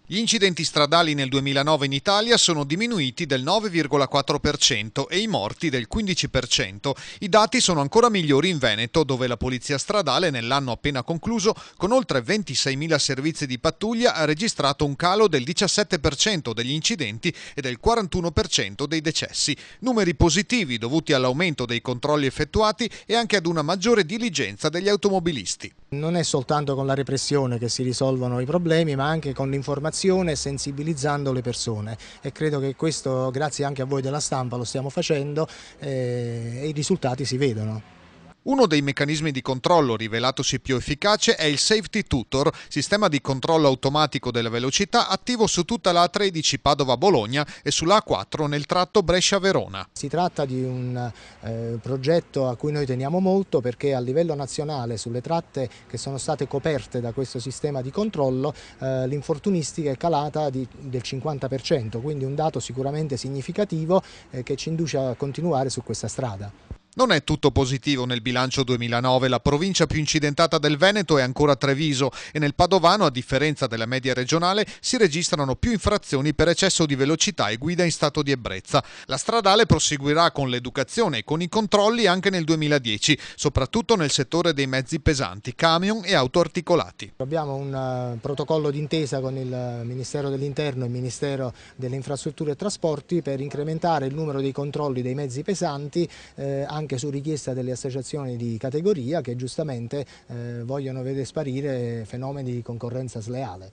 Gli incidenti stradali nel 2009 in Italia sono diminuiti del 9,4% e i morti del 15%. I dati sono ancora migliori in Veneto, dove la Polizia Stradale nell'anno appena concluso, con oltre 26.000 servizi di pattuglia, ha registrato un calo del 17% degli incidenti e del 41% dei decessi. Numeri positivi dovuti all'aumento dei controlli effettuati e anche ad una maggiore diligenza degli automobilisti. Non è soltanto con la repressione che si risolvono i problemi, ma anche con l'informazione e sensibilizzando le persone, e credo che questo, grazie anche a voi della stampa, lo stiamo facendo e i risultati si vedono. Uno dei meccanismi di controllo rivelatosi più efficace è il Safety Tutor, sistema di controllo automatico della velocità attivo su tutta la A13 Padova-Bologna e sulla A4 nel tratto Brescia-Verona. Si tratta di un progetto a cui noi teniamo molto, perché a livello nazionale sulle tratte che sono state coperte da questo sistema di controllo l'infortunistica è calata del 50%, quindi un dato sicuramente significativo che ci induce a continuare su questa strada. Non è tutto positivo nel bilancio 2009, la provincia più incidentata del Veneto è ancora Treviso e nel Padovano, a differenza della media regionale, si registrano più infrazioni per eccesso di velocità e guida in stato di ebbrezza. La stradale proseguirà con l'educazione e con i controlli anche nel 2010, soprattutto nel settore dei mezzi pesanti, camion e auto articolati. Abbiamo un protocollo d'intesa con il Ministero dell'Interno e il Ministero delle Infrastrutture e Trasporti per incrementare il numero dei controlli dei mezzi pesanti anche su richiesta delle associazioni di categoria che giustamente vogliono vedere sparire fenomeni di concorrenza sleale.